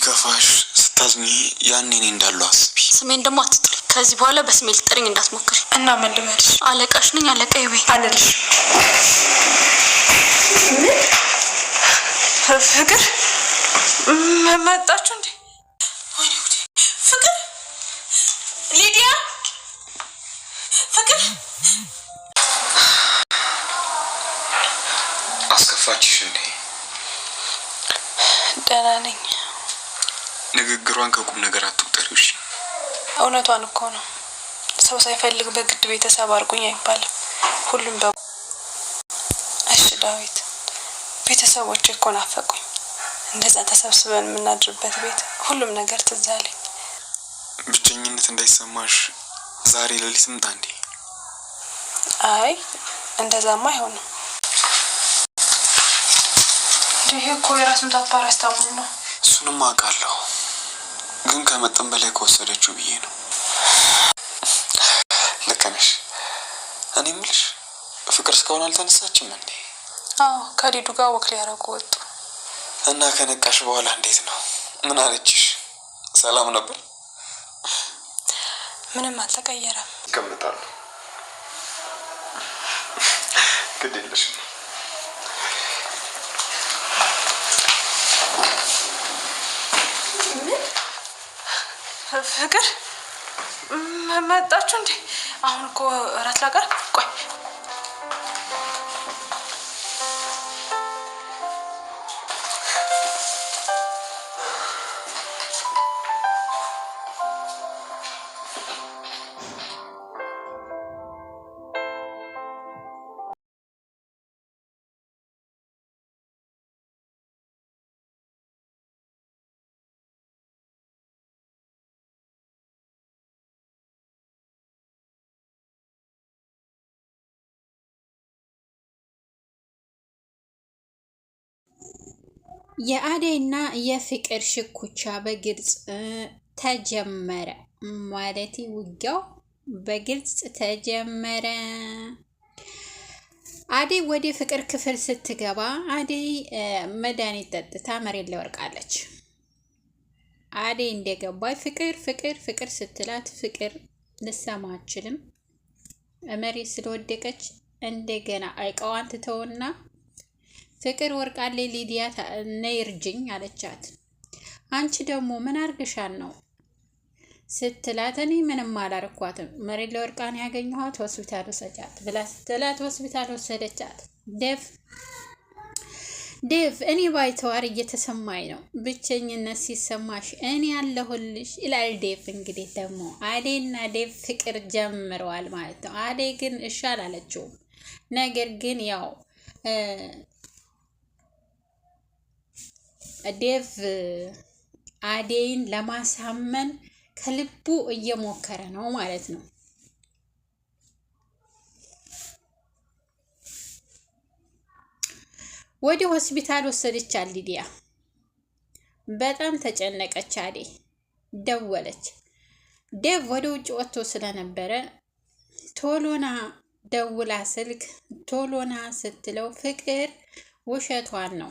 ሲከፋሽ ስታዝኚ ያኔ እኔ እንዳለው አስቢ። ስሜን ደግሞ አትጥሪ። ከዚህ በኋላ በስሜ ልትጠሪኝ እንዳትሞክሪ። እና ምን ልበልሽ? አለቃሽ ነኝ። አለቃዬ በይ አልልሽ። ፍቅር መጣችሁ እንዴ? ወይኔ ጉዴ! ፍቅር ሊዲያ፣ ፍቅር አስከፋችሽ እንዴ? ደህና ነኝ። ንግግሯን ከቁም ነገር አትቁጠሪው እሺ? እውነቷን እኮ ነው። ሰው ሳይፈልግ በግድ ቤተሰብ አድርጉኝ አይባልም። ሁሉም እሺ ዳዊት፣ ቤተሰቦቼ እኮ ናፈቁኝ። እንደዛ ተሰብስበን የምናድርበት ቤት፣ ሁሉም ነገር ትዝ አለኝ። ብቸኝነት እንዳይሰማሽ ዛሬ ሌሊት ምጣ እንዴ? አይ እንደዛማ አይሆንም። ይሄ እኮ የራስ ምታት ፓራስታሙል ነው። እሱንም አውቃለሁ፣ ግን ከመጠን በላይ ከወሰደችው ብዬ ነው። ልክ ነሽ። እኔ የምልሽ ፍቅር እስካሁን አልተነሳችም እንዴ? አዎ ከሊዱ ጋር ወክ ሊያደርጉ ወጡ። እና ከነቃሽ በኋላ እንዴት ነው? ምን አለችሽ? ሰላም ነበር? ምንም አልተቀየረም። እቀምጣለሁ። ግድ የለሽም። ፍቅር መጣችሁ እንዴ? አሁን እኮ እራት ላቀርብ። ቆይ የአደይና የፍቅር ሽኩቻ በግልጽ ተጀመረ። ማለት ውጊያው በግልጽ ተጀመረ። አደይ ወደ ፍቅር ክፍል ስትገባ አደይ መድኃኒት ጠጥታ መሬት ላይ ወርቃለች። አደይ እንደገባች ፍቅር ፍቅር ፍቅር ስትላት ፍቅር ልሰማ አትችልም። መሬት ስለወደቀች እንደገና እቃዋን ትተውና ፍቅር ወርቃለች፣ ሊዲያ ነይ እርጅኝ አለቻት። አንቺ ደግሞ ምን አርግሻን ነው ስትላት እኔ ምንም አላርኳትም፣ መሬት ላይ ወርቃን ያገኘኋት ሆስፒታል ወሰጃት ብላ ስትላት ሆስፒታል ወሰደቻት። ዴቭ እኔ ባይተዋር እየተሰማኝ ነው፣ ብቸኝነት ሲሰማሽ እኔ ያለሁልሽ ይላል ዴቭ። እንግዲህ ደግሞ አደይና ዴቭ ፍቅር ጀምረዋል ማለት ነው። አደይ ግን እሺ አላለችውም። ነገር ግን ያው ዴቭ አደይን ለማሳመን ከልቡ እየሞከረ ነው ማለት ነው። ወደ ሆስፒታል ወሰደቻት ሊዲያ። በጣም ተጨነቀች። አደይ ደወለች። ዴቭ ወደ ውጭ ወጥቶ ስለነበረ ቶሎና ደውላ ስልክ ቶሎና ስትለው ፍቅር ውሸቷን ነው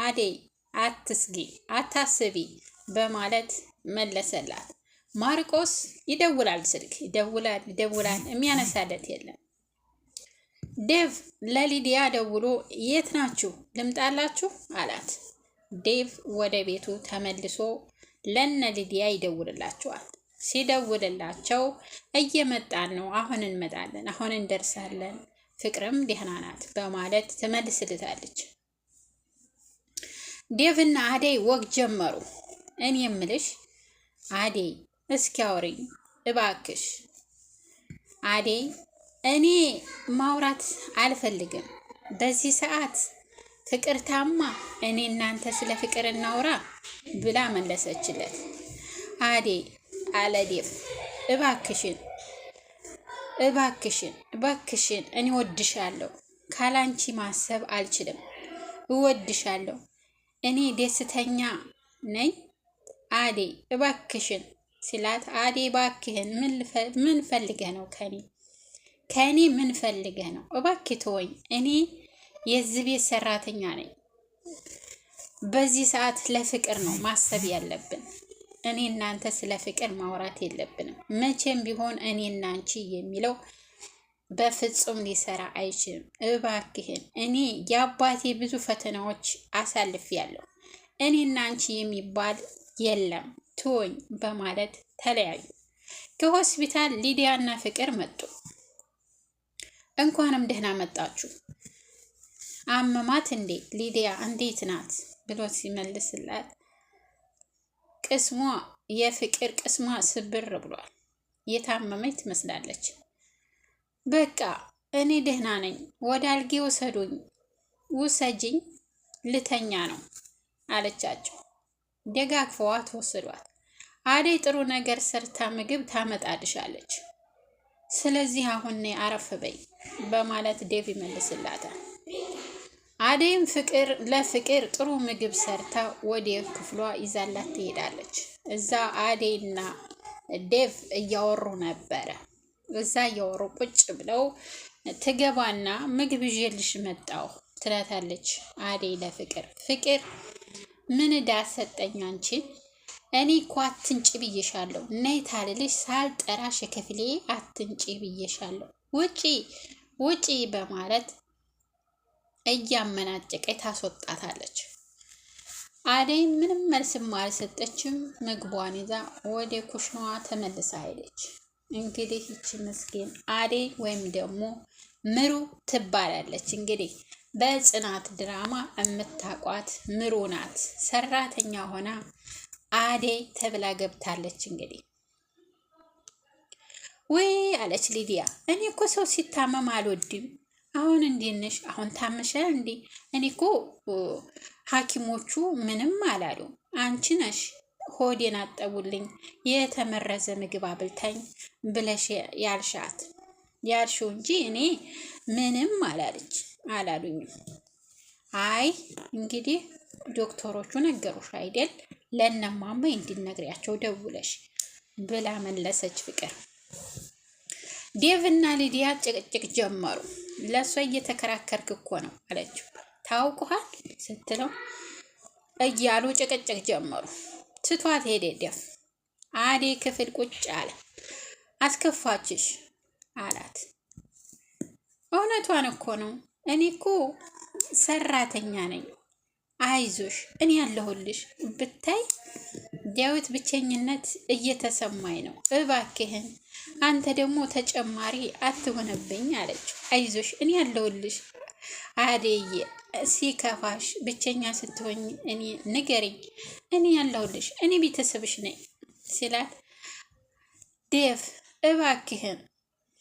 አደይ አትስጊ አታስቢ በማለት መለሰላት። ማርቆስ ይደውላል፣ ስልክ ይደውላል የሚያነሳለት የለም። ዴቭ ለሊዲያ ደውሎ የት ናችሁ ልምጣላችሁ አላት። ዴቭ ወደ ቤቱ ተመልሶ ለነ ሊዲያ ይደውልላቸዋል። ሲደውልላቸው እየመጣን ነው፣ አሁን እንመጣለን፣ አሁን እንደርሳለን፣ ፍቅርም ደህና ናት በማለት ትመልስልታለች። ዴቭና አደይ ወግ ጀመሩ። እኔ የምልሽ አደይ እስኪ አውሪኝ እባክሽ። አደይ እኔ ማውራት አልፈልግም በዚህ ሰዓት፣ ፍቅር ታማ እኔ እናንተ ስለ ፍቅር እናውራ ብላ መለሰችለት። አደይ አለ ዴቭ እባክሽን እባክሽን እኔ ወድሻለሁ፣ ካላንቺ ማሰብ አልችልም፣ እወድሻለሁ፣ እኔ ደስተኛ ነኝ አደይ እባክሽን ሲላት፣ አደይ እባክህን ምን ፈልገህ ነው ከኔ ምን ፈልገህ ነው? እባክህ ተወኝ፣ እኔ የዚህ ቤት ሰራተኛ ነኝ፣ በዚህ ሰዓት ለፍቅር ነው ማሰብ ያለብን። እኔ እናንተ ስለ ፍቅር ማውራት የለብንም። መቼም ቢሆን እኔ እና አንቺ የሚለው በፍጹም ሊሰራ አይችልም። እባክህን እኔ የአባቴ ብዙ ፈተናዎች አሳልፌያለሁ። እኔ እና አንቺ የሚባል የለም ትወኝ በማለት ተለያዩ። ከሆስፒታል ሊዲያ እና ፍቅር መጡ። እንኳንም ደህና መጣችሁ። አመማት እንዴ ሊዲያ እንዴት ናት ብሎ ሲመልስላት ቅስሟ የፍቅር ቅስሟ ስብር ብሏል። የታመመች ትመስላለች። በቃ እኔ ደህና ነኝ፣ ወደ አልጌ ውሰጂኝ ልተኛ ነው አለቻቸው። ደጋግፈዋት ወሰዷት። አደይ ጥሩ ነገር ሰርታ ምግብ ታመጣልሻለች፣ ስለዚህ አሁን አረፍ በይ በማለት ዴቭ ይመልስላታል። አደይም ለፍቅር ጥሩ ምግብ ሰርታ ወደ ክፍሏ ይዛላት ትሄዳለች። እዛ አደይና ዴቭ እያወሩ ነበረ። እዛ እያወሩ ቁጭ ብለው ትገባና ምግብ ይዤልሽ መጣሁ ትላታለች አደይ ለፍቅር። ፍቅር ምን ዳሰጠኝ አንቺን? እኔ እኮ አትንጭ ብዬሻለሁ። ነይ ታልልሽ ሳልጠራሽ ክፍሌ አትንጭ ብዬሻለሁ። ውጪ በማለት እያመናጨቀ ታስወጣታለች። አደይ ምንም መልስም አልሰጠችም። ምግቧን ይዛ ወደ ኩሽናዋ ተመልሳ ሄደች። እንግዲህ ይቺ ምስኪን አደይ ወይም ደግሞ ምሩ ትባላለች። እንግዲህ በጽናት ድራማ የምታቋት ምሩ ናት። ሰራተኛ ሆና አደይ ተብላ ገብታለች። እንግዲህ ወይ አለች ሊዲያ፣ እኔ እኮ ሰው ሲታመም አልወድም። አሁን እንዴት ነሽ? አሁን ታመሸ እንዴ? እኔ እኮ ሐኪሞቹ ምንም አላሉ። አንቺ ነሽ ሆዴን አጠቡልኝ የተመረዘ ምግብ አብልታኝ ብለሽ ያልሽው እንጂ እኔ ምንም አላሉኝም። አይ እንግዲህ ዶክተሮቹ ነገሩሽ አይደል? ለእነማማ እንዲነግሪያቸው ደውለሽ ብላ መለሰች ፍቅር። ዴቭ እና ሊዲያ ጭቅጭቅ ጀመሩ። ለእሷ እየተከራከርክ እኮ ነው አለችው። ታውቁሃል ስትለው እያሉ ጭቅጭቅ ጀመሩ። ትቷት ሄደ ዴቭ። አደይ ክፍል ቁጭ አለ። አስከፋችሽ አላት። እውነቷን እኮ ነው። እኔ እኮ ሰራተኛ ነኝ። አይዞሽ እኔ ያለሁልሽ። ብታይ ዳዊት ብቸኝነት እየተሰማኝ ነው። እባክህን አንተ ደግሞ ተጨማሪ አትሆነብኝ አለችው። አይዞሽ እኔ ያለሁልሽ አደይ፣ ሲከፋሽ ብቸኛ ስትሆኝ እኔ ንገሪኝ፣ እኔ ያለሁልሽ፣ እኔ ቤተሰብሽ ነኝ ሲላት ዴቭ እባክህን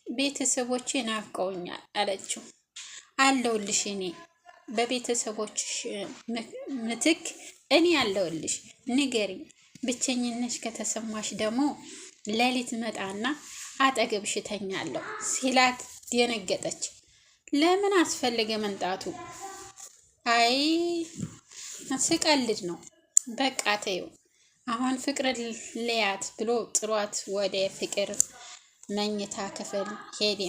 ቤተሰቦቼ ናፍቀውኛል አለችው። አለሁልሽ እኔ በቤተሰቦችሽ ምትክ እኔ ያለሁልሽ፣ ንገሪኝ። ብቸኝነሽ ከተሰማሽ ደግሞ ሌሊት መጣና አጠገብሽ ተኛለሁ ሲላት ደነገጠች። ለምን አስፈለገ መንጣቱ? አይ ስቀልድ ነው፣ በቃ ተይው። አሁን ፍቅር ለያት ብሎ ጥሯት ወደ ፍቅር መኝታ ክፍል ሄደ።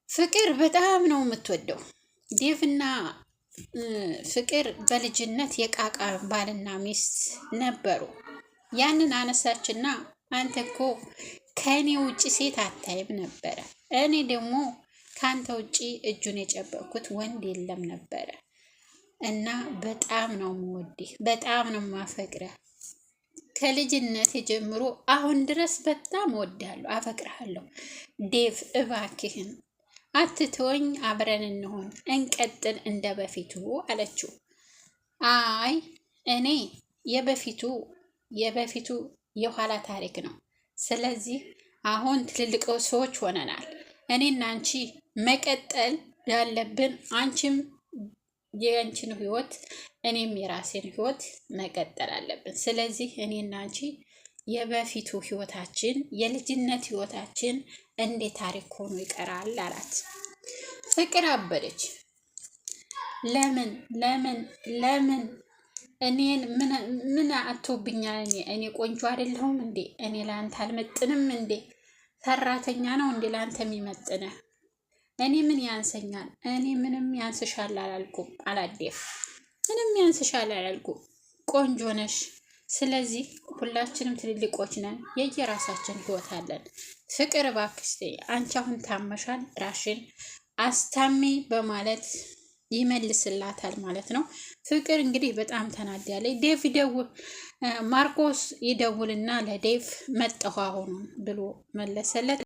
ፍቅር በጣም ነው የምትወደው። ዴቭና ፍቅር በልጅነት የቃቃ ባልና ሚስት ነበሩ። ያንን አነሳችና አንተ እኮ ከእኔ ውጭ ሴት አታይም ነበረ፣ እኔ ደግሞ ከአንተ ውጭ እጁን የጨበቅኩት ወንድ የለም ነበረ እና በጣም ነው የምወድህ፣ በጣም ነው የማፈቅረህ። ከልጅነት ጀምሮ አሁን ድረስ በጣም እወድሃለሁ፣ አፈቅርሃለሁ። ዴቭ እባክህን አትተወኝ፣ አብረን እንሆን፣ እንቀጥል እንደ በፊቱ አለችው። አይ እኔ የበፊቱ የኋላ ታሪክ ነው። ስለዚህ አሁን ትልልቅ ሰዎች ሆነናል። እኔና አንቺ መቀጠል ያለብን፣ አንቺም የአንቺን ህይወት እኔም የራሴን ህይወት መቀጠል አለብን። ስለዚህ እኔና አንቺ የበፊቱ ህይወታችን፣ የልጅነት ህይወታችን እንደ ታሪክ ሆኖ ይቀራል አላት። ፍቅር አበደች። ለምን እኔን ምን አቶብኛል? እኔ ቆንጆ አይደለሁም እንዴ? እኔ ለአንተ አልመጥንም እንዴ? ሰራተኛ ነው እንዴ ለአንተ የሚመጥነህ? እኔ ምን ያንሰኛል? እኔ ምንም ያንስሻል አላልኩም አላዴፍ፣ ምንም ያንስሻል አላልኩም። ቆንጆ ነሽ። ስለዚህ ሁላችንም ትልልቆች ነን፣ የየራሳችን ህይወት አለን። ፍቅር እባክሽ አንቺ አሁን ታመሻል፣ ራሽን አስታሚ በማለት ይመልስላታል ማለት ነው። ፍቅር እንግዲህ በጣም ተናዳለች። ዴቭ ማርቆስ ይደውልና ለዴቭ መጣሁ አሁን ብሎ መለሰለት።